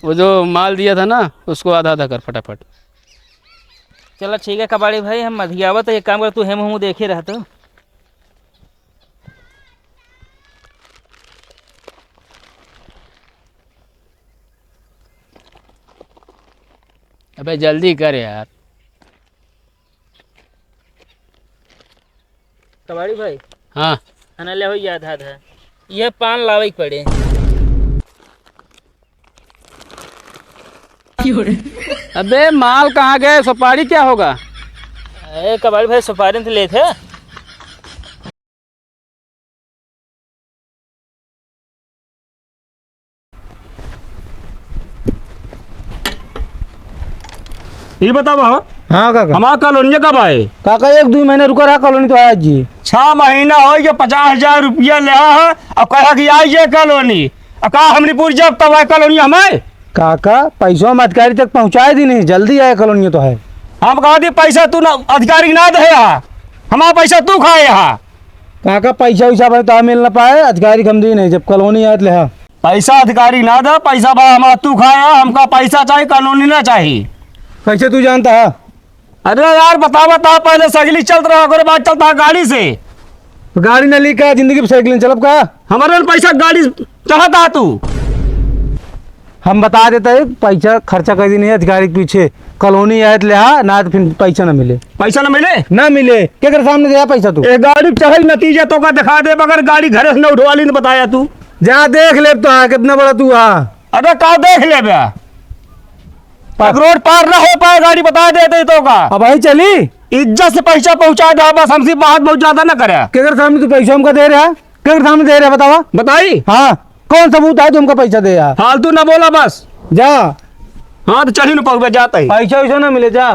वो जो माल दिया था ना उसको आधा आधा कर फटाफट। चलो ठीक है कबाड़ी भाई, हम मधियावा तो एक काम कर, तू हेम हूँ देखे रह तो। अबे जल्दी कर यार। कबाड़ी भाई हाँ खाना ले हो याद आधा ये पान लावे पड़े। अबे माल कहाँ गए, सुपारी क्या होगा? अरे कबाड़ी भाई सुपारी तो ले थे। ये बताओ हाँ काका। हमारा कॉलोनी कब आए? काका 1-2 महीने रुका रहा कॉलोनी तो आया जी। 6 महीना हो गया, 50,000 रुपया ले है अब कहा कि आई ये कॉलोनी। अब कहा हमने पूरी जब तब आए कॉलोनी हमें। काका पैसों हम अधिकारी तक पहुँचाए दी नहीं, जल्दी आए कॉलोनी तो है। हम कहा दी पैसा तू ना अधिकारी ना दे यहाँ, हमारा पैसा तू खाए यहाँ। काका पैसा वैसा भाई तो मिल ना पाए, अधिकारी कम दी नहीं जब कॉलोनी आए ले। पैसा अधिकारी ना दे, पैसा बा हमारा तू खाया, हमका पैसा चाहिए कॉलोनी ना चाहिए। कैसे तू जानता है? अरे यार बता पहले साइकिल चलत रहा, ओकरे बाद चलता है गाड़ी से। गाड़ी न ली का जिंदगी में साइकिल चलब का? हमारे पैसा गाड़ी चाहता है तू। हम बता देते है पैसा खर्चा कर दी नहीं अधिकारी के पीछे, कॉलोनी आए ले ना तो फिर पैसा न मिले। पैसा ना मिले? ना मिले क्या कर सामने दिया पैसा तू? एक गाड़ी चाहे नतीजा तो का दिखा दे, मगर गाड़ी घर से न उठवा ली ने बताया तू। जा देख ले तो कितना बड़ा तू। अरे का देख ले बे, रोड पार ना हो पाए गाड़ी बता देते तो का। अब वही चली इज्जत से पैसा पहुंचा दे बस, हमसे बात बहुत ज्यादा ना करे। क्या कर सामने तू पैसा हमका दे रहा है? क्या कर सामने दे रहा है बतावा? बताई हाँ कौन सबूत है तुमका पैसा दे यार? फालतू ना बोला बस। जा। हाँ तो चली न पहुंच जाता ही। पैसा वैसा ना मिले जा।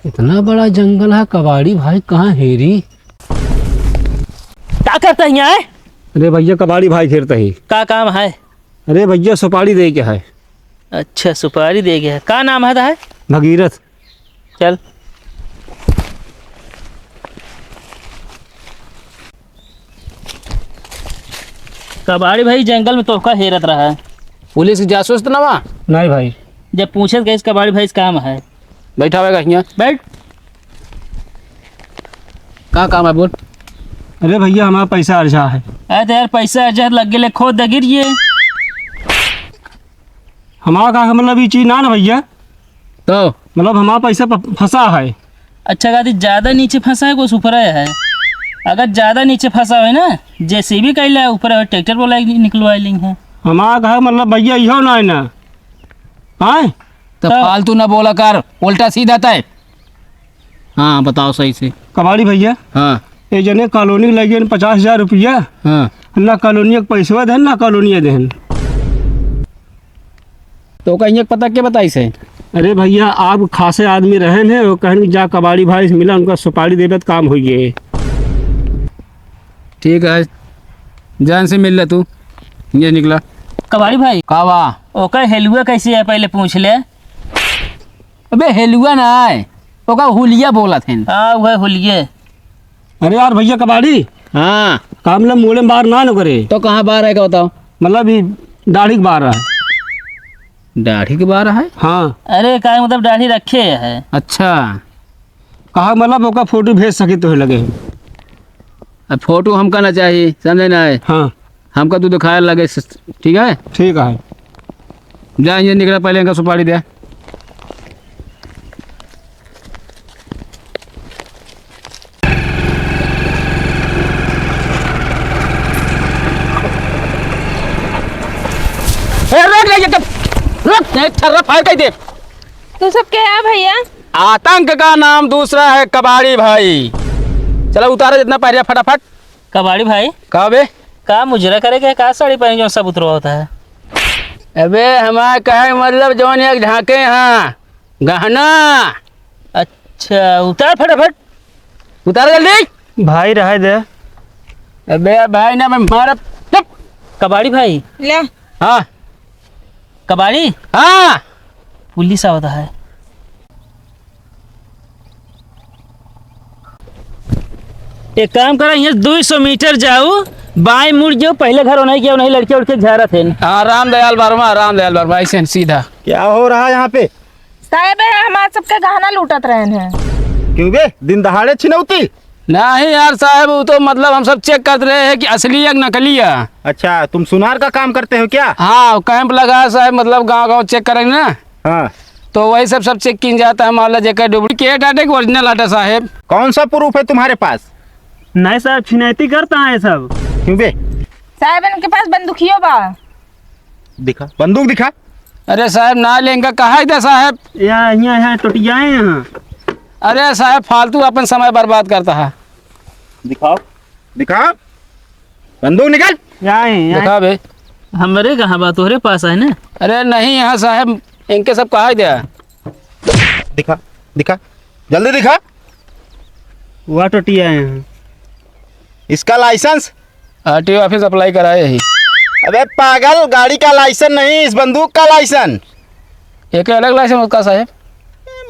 इतना बड़ा जंगल है कबाड़ी भाई, कहाँ हेरी? क्या करता है यहाँ? अरे भैया कबाड़ी भाई खेरता ही। का काम है? अरे भैया सुपारी दे के है। अच्छा सुपारी दे गया, का नाम है? भगीरथ। चल कबाड़ी भाई जंगल में तोहका हेरत रहा है। पुलिस की जासूस तो ना वहाँ? नहीं भाई। जब पूछे गए कबाड़ी भाई काम है। बैठा हुआ यहाँ, बैठ। कहाँ काम है बोल? अरे भैया हमारा पैसा अर्जा है। अरे तो यार पैसा अर्जा लग गए खोद द गिर ये। हमारा का मतलब ये चीज ना ना भैया, तो मतलब हमारा पैसा फंसा है। अच्छा गाड़ी ज्यादा नीचे फंसा है कुछ ऊपर है? अगर ज्यादा नीचे फंसा है ना जेसीबी कैला है ऊपर है, ट्रैक्टर बोला निकलवा लेंगे है। हमारा कहा मतलब भैया इहो ना है ना। हाँ तो फालतू ना बोला कर, उल्टा सीधा तय। हाँ बताओ सही से। कबाड़ी भैया हाँ ये जने कॉलोनी लगे 50,000 रुपया, हाँ ना कॉलोनी के पैसा देन ना कॉलोनी देन। तो कहीं पता क्या बताई से? अरे भैया आप खासे आदमी रहे हैं, वो कहन जा कबाड़ी भाई से मिला, उनका सुपारी देवे तो काम हो गए। ठीक है जान से मिल ले तू। ये निकला कबाड़ी भाई कावा। ओकर हेलुआ कैसे है पहले पूछ ले। अबे हेलुआ ना है, ओका हुलिया बोला थे। हाँ वह हुलिये। अरे यार भैया कबाड़ी हाँ काम मतलब मोड़े बार ना न करे। तो कहाँ बाहर है का बताओ? मतलब ये दाढ़ी के बार है। दाढ़ी के बाहर है? हाँ। अरे का मतलब दाढ़ी रखे है। अच्छा कहा मतलब ओका फोटो भेज सके तो लगे। अब फोटो हमका ना चाहिए, समझे ना है? हाँ हमका तू दिखाया लगे, ठीक है? ठीक है। जा ये निकला, पहले इनका सुपारी दे। तो सब क्या है भैया? आतंक का नाम दूसरा है कबाड़ी भाई। चलो उतारो जितना पारिया फटाफट। कबाड़ी भाई कहा बे? का मुजरा करेगा, का साड़ी पहन जो सब उतरवा होता है? अबे हमारे कहे मतलब जौन एक झांके हाँ गहना। अच्छा उतार फटाफट। उतार जल्दी। भाई रहे दे। अबे भाई ना मैं मारा। चुप। कबाड़ी भाई ले हाँ कबाड़ी हाँ पुलिस आवता है। एक काम करा, यहाँ 200 मीटर जाओ, बाएं मुड़ जाओ, पहले घर होना क्या नहीं, लड़के उड़के झारा थे। हाँ, राम दयाल वर्मा ऐसे सीधा। क्या हो रहा है यहाँ पे? साहब हमारे सबके गहना लूटत रहे हैं। क्यों बे, दिन दहाड़े छिनौती? नहीं यार साहब, वो तो मतलब हम सब चेक कर रहे हैं कि असली है कि नकली है। अच्छा, तुम सुनार का काम करते हो क्या? हाँ, कैंप लगा है साहब, मतलब गांव चेक करेंगे ना, हाँ। तो वही सब चेक किया जाता है। मान लो जेकर डुप्लीकेट आटे कि ओरिजिनल आटा साहब। कौन सा प्रूफ है तुम्हारे पास? नहीं साहब, छिनैती करता है सब। क्यों बे? साहब इनके पास बंदूकियो बा। दिखा, बंदूक दिखा। अरे साहब ना लेंगे, कहा था साहब? यहाँ टोटियाए यहाँ। अरे साहब फालतू अपन समय बर्बाद करता है। दिखाओ, दिखाओ बंदूक निकाल। यहाँ दिखा बे। हमारे कहाँ बात, तोहरे पास है ना? अरे नहीं यहाँ साहब, इनके सब कहा दिया। दिखा, दिखा, जल्दी दिखा। वह टोटियाए यहाँ। इसका लाइसेंस? आरटीओ ऑफिस अप्लाई कराए यही। अबे पागल, गाड़ी का लाइसेंस नहीं, इस बंदूक का लाइसेंस। एक अलग लाइसेंस उसका साहब।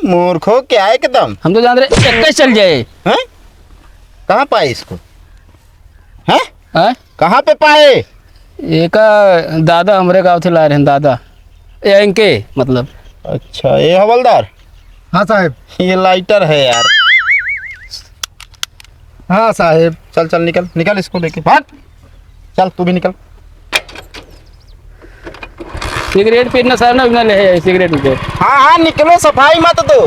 मूर्खो क्या है एकदम। हम तो जान रहे एक चल जाए। हैं? कहाँ पाए इसको? हैं? हैं? कहाँ पे पाए? एक दादा हमारे गाँव से ला रहे हैं, दादा ये इनके मतलब। अच्छा, ये हवलदार। हाँ साहब। ये लाइटर है यार। हाँ साहब। चल चल, निकल निकल, इसको लेके भाग। चल तू भी निकल। सिगरेट पीना साहब ना ले सिगरेट पे। हाँ हाँ निकलो, सफाई मत दो।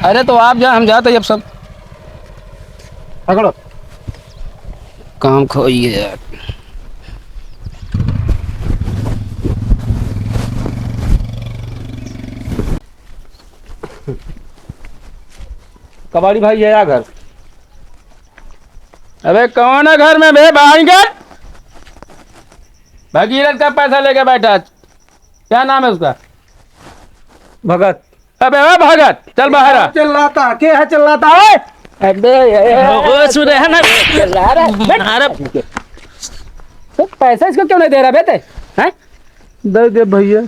अरे तो आप जा, हम जाते जब सब। पकड़ो। काम खोइए यार। कबाड़ी भाई है घर? अबे कौन है घर में बे? बाहर निकल। भगीरथ का पैसा लेके बैठा, क्या नाम है उसका? भगत। अबे ओ भगत, चल बाहर आ। चिल्लाता के है, चिल्लाता है? अबे वो सुन रहे हैं ना? अरे तो पैसा इसको क्यों नहीं दे रहा बेटे? हैं? दे दे भैया।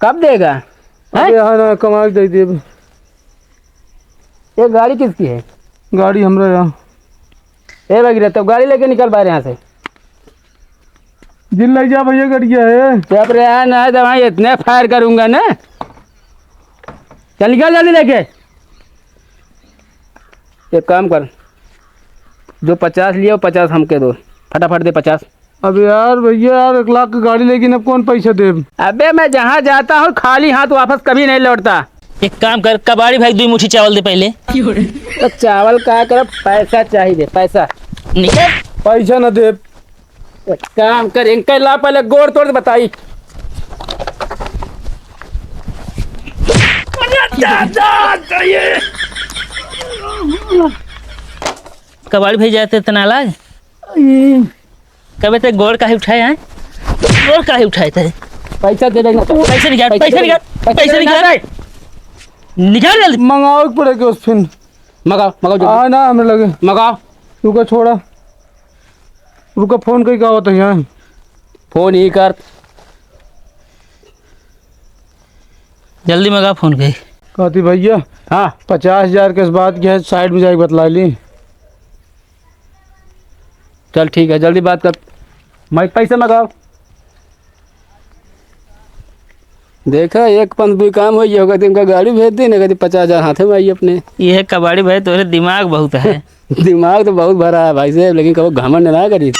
कब देगा? अबे हाँ ना, कमा के दे दे। ये गाड़ी किसकी है? गाड़ी हमरा यहाँ। ए भगीरथ, तो गाड़ी लेके निकल बाहर यहाँ से। जिन लग जा भैया, गड़िया है। जब रहा ना तो वहाँ इतने फायर करूंगा ना। चल निकल जल्दी लेके। एक काम कर, जो 50 लिया वो 50 हमके दो, फटाफट दे 50। अब यार भैया यार, 1 लाख की गाड़ी लेकिन अब कौन पैसा दे? अबे मैं जहाँ जाता हूँ खाली हाथ वापस कभी नहीं लौटता। एक काम कर, कबाड़ी भाई 2 मुट्ठी चावल दे पहले। तो चावल का कर, पैसा चाहिए, पैसा निकल। पैसा न दे। एक काम कर, इनके ला पहले गोड़ तोड़ के बताई। कबाड़ी भाई जाते तना लाज कबे तक गोड़ काहे उठाए हैं? गोड़ काहे उठाए थे? पैसा दे देगा। पैसे निकाल, पैसे निकाल, पैसे निकाल, निकाल जल्दी। मंगाओ पड़ेगा उस फिर। मंगाओ मंगाओ जल्दी। हाँ ना, हमें लगे। मंगाओ। रुका, छोड़ा। रुका, फोन कहीं का होता है यहाँ। फोन ही कर। जल्दी मंगा फोन पे। कहती भैया हाँ 50,000 के इस बात की है, साइड में जाके बतला ली। चल ठीक है, जल्दी बात कर। मैं पैसे मंगाओ। देखा, एक 5 काम हो होगा तो इनका गाड़ी भेज दी, नहीं 50,000 हाथे में आई अपने। ये है कबाड़ी भाई, तोरे दिमाग बहुत है। दिमाग तो बहुत भरा है भाई साहब, लेकिन कभी घमंड ना करी।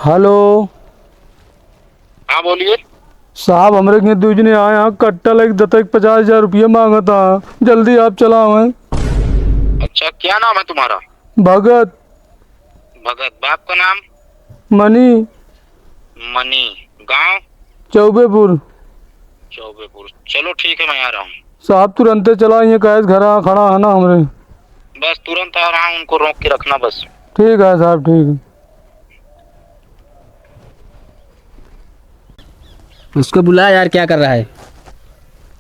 हेलो हाँ बोलिए। साहब, हमारे के दूजने आए हैं, कट्टा लग दत्ता 50,000 रुपया मांगा था। जल्दी आप चलाओ हैं। अच्छा, क्या नाम है तुम्हारा? भगत। भगत। बाप का नाम? मनी। मनी। गांव? चौबेपुर। चौबेपुर। चलो ठीक है, मैं आ रहा हूँ। साहब तुरंत चला, ये कैस घर खड़ा है ना हमरे। बस तुरंत आ रहा हूँ, उनको रोक के रखना बस। ठीक है साहब, ठीक है। उसको बुला यार, क्या कर रहा है?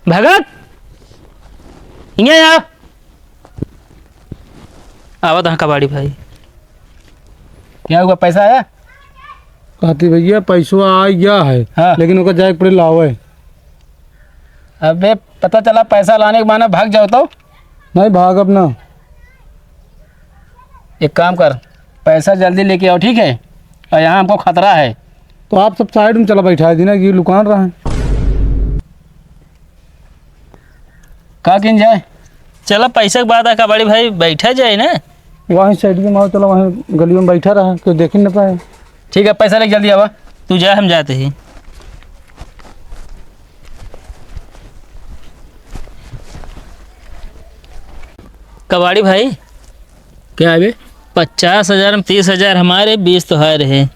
भगत यहाँ आवा था कबाड़ी भाई। क्या हुआ, पैसा आया? कहती भैया पैसो आ गया है हाँ। लेकिन ओका जाए पड़े लावे। अबे पता चला पैसा लाने के बहाने भाग जाओ तो नहीं भाग अपना। एक काम कर, पैसा जल्दी लेके आओ, ठीक है? और यहाँ हमको खतरा है। तो आप सब साइड में चला बैठा दी ना कि लुकान रहा है। कहाँ किन जाए? चलो पैसे के बाद कबाड़ी भाई बैठा जाए ना। वहीं साइड में मारो, चलो वहीं गलियों में बैठा रहा, कोई देख ही न पाए। ठीक है, पैसा लेके जल्दी आवा। तू जा, हम जाते ही। कबाड़ी भाई क्या है बे? 50,000 में 30,000 हमारे, 20 तो हार है।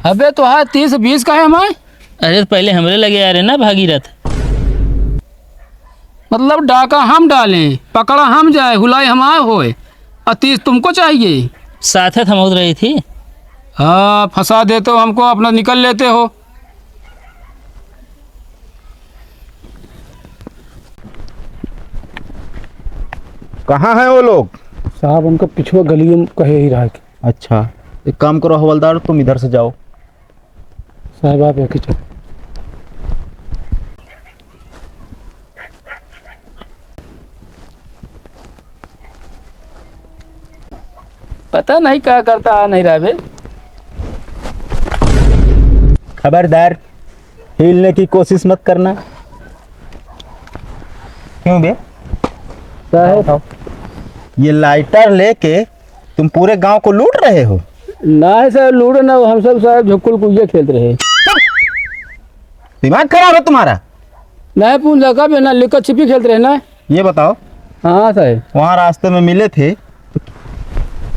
अबे तो हाँ 30-20 का है हमारे। अरे तो पहले हमरे लगे आ रहे ना भागीरथ। मतलब डाका हम डालें, पकड़ा हम जाए, हुलाई हमारे होए, और 30 तुमको चाहिए? साथ थमौत रही थी। हाँ, फंसा देते हो हमको, अपना निकल लेते हो। कहाँ हैं वो लोग? साहब उनका पिछुआ गलियों में कहे ही रहा है। अच्छा, एक काम करो हवलदार, तुम इधर से जाओ। साहब आप एक ही चलो। पता नहीं क्या करता आ नहीं रहा बे। खबरदार, हिलने की कोशिश मत करना। क्यों बे? साहब ये लाइटर लेके तुम पूरे गांव को लूट रहे हो? ना है सर, लूडो ना, हम सब साहब झुक्कुल कुइया खेलते रहे। दिमाग खराब है तुम्हारा? नहीं पूछ लगा भी ना, लिखा छिपी खेलते रहे ना। ये बताओ, हाँ सर। वहाँ रास्ते में मिले थे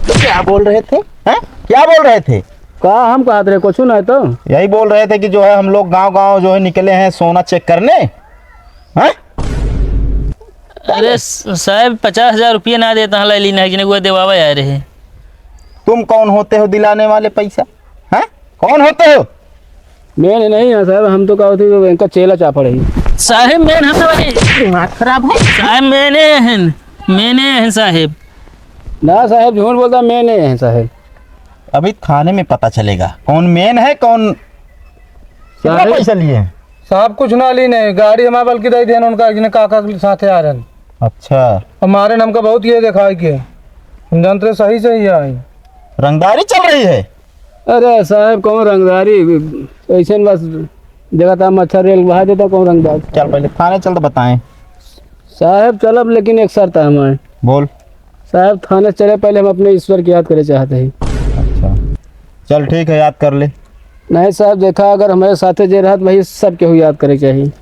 तो क्या बोल रहे थे? हैं? क्या बोल रहे थे? कहा हम कहा रहे कुछ नहीं तो। यही बोल रहे थे कि जो है हम लोग गांव गांव जो है निकले हैं सोना चेक करने। हैं? अरे साहब 50,000 रुपये ना देता हला लीना जिन्हें वो देवावा आ रहे। तुम कौन होते हो दिलाने वाले पैसा? हैं? कौन होते हो? मैंने नहीं है साहब, हम तो कहा थे इनका चेला चापड़ है। साहेब मैंने हम वाले दिमाग खराब है। साहेब मैंने हैं साहेब। ना साहब झूठ बोलता, मैंने है साहब। अभी थाने में पता चलेगा कौन मेन है, कौन कितना साहब- पैसा लिए हैं। साहब कुछ ना ली नहीं, गाड़ी हमारे बल्कि दे दिया उनका जिन्हें काका के साथ आ रहे हैं। अच्छा, हमारे नाम का बहुत ये दिखाई के हम जानते रहे, सही सही आई। रंगदारी चल रही है। अरे साहब कौन रंगदारी, ऐसे न बस जगह था मच्छर रेल बहा देता, कौन रंगदार। चल पहले थाने चल तो बताएं। साहब चलब, लेकिन एक शर्त है हमारे। बोल। साहब थाने चले पहले हम अपने ईश्वर की याद करे चाहते हैं। अच्छा चल ठीक है, याद कर ले। नहीं साहब, देखा अगर हमारे साथे जे रहा वही सब केहू याद करे चाहिए।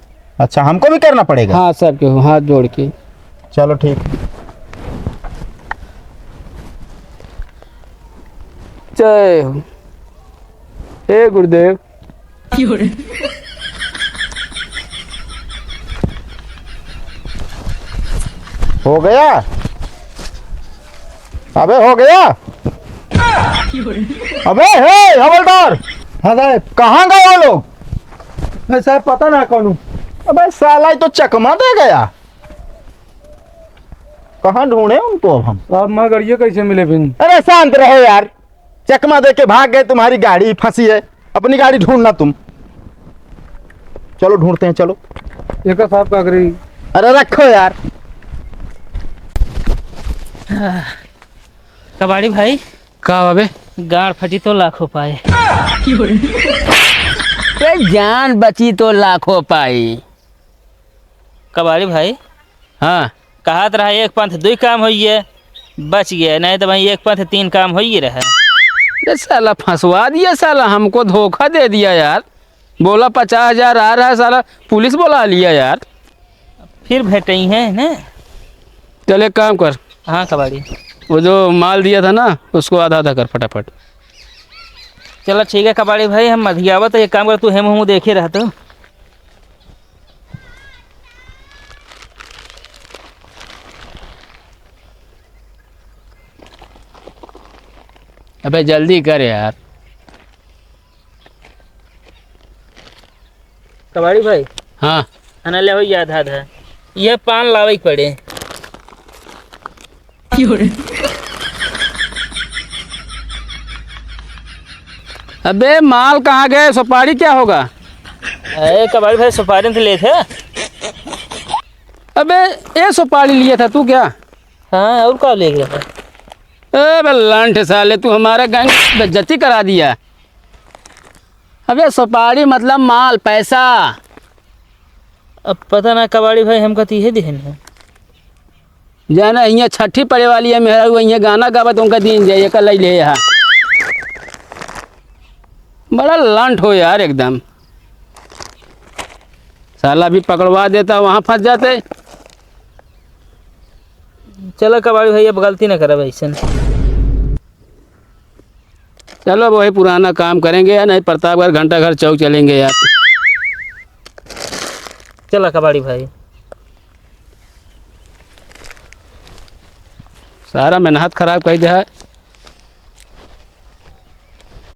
अच्छा, हमको भी करना पड़ेगा? हाँ सब केहू हाथ जोड़ के। चलो ठीक। जय हो। हे गुरुदेव। हो गया? अबे हो गया? अबे हे हवलदार, हाँ साहब। कहाँ गए वो लोग? नहीं साहब पता ना कौन। अबे साला ये तो चकमा दे गया। कहाँ ढूंढे उनको अब हम? आप माँ गड़िए कैसे मिले फिर? अरे शांत रहो यार, चकमा दे के भाग गए, तुम्हारी गाड़ी फंसी है। अपनी गाड़ी ढूंढना तुम। चलो ढूंढते हैं, चलो। एक साहब का करी। अरे रखो यार। कबाड़ी भाई का बाबे? गाड़ फटी तो लाखों पाए। जान बची तो लाखों पाई। कबाड़ी भाई हाँ कहा रहा एक पंथ 2 काम होइए, बच गया, नहीं तो भाई एक पंथ 3 काम हो ही रहा। अरे साला फंसवा दिया, साला हमको धोखा दे दिया यार। बोला 50,000 आ रहा है, साला पुलिस बुला लिया यार। फिर भेटई है ना। चल एक काम कर, हाँ कबाड़ी, वो जो माल दिया था ना उसको आधा आधा कर फटाफट। चलो ठीक है कबाड़ी भाई, हम मधियावत एक काम कर, तू हेम हम देखे रह तो। अबे जल्दी कर यार। कबाड़ी भाई हाँ खाना ले हो याद आधा, यह पान लावे के पड़े। अबे माल कहाँ गए, सुपारी क्या होगा? अरे कबाड़ी भाई सुपारी तो ले थे। अबे ये सुपारी लिया था तू क्या? हाँ और क्या ले गया था? अबे लांठ साले, तू हमारा गैंग बेइज्जती करा दिया। अबे सुपारी मतलब माल, पैसा। अब पता ना कबाड़ी भाई हमका तो यही दिहन है। जाना यहाँ छठी पड़े वाली है, मेरा यहाँ गाना गावत उनका दिन जाइए कल ले यहाँ। बड़ा लांठ हो यार एकदम, साला भी पकड़वा देता, वहाँ फंस जाते। चलो कबाड़ी भाई अब गलती ना करा भाई सन। चलो वही पुराना काम करेंगे या नहीं, प्रतापगढ़ घंटा घर चौक चलेंगे यार। चलो कबाड़ी भाई। सारा मेहनत खराब कर दिया है।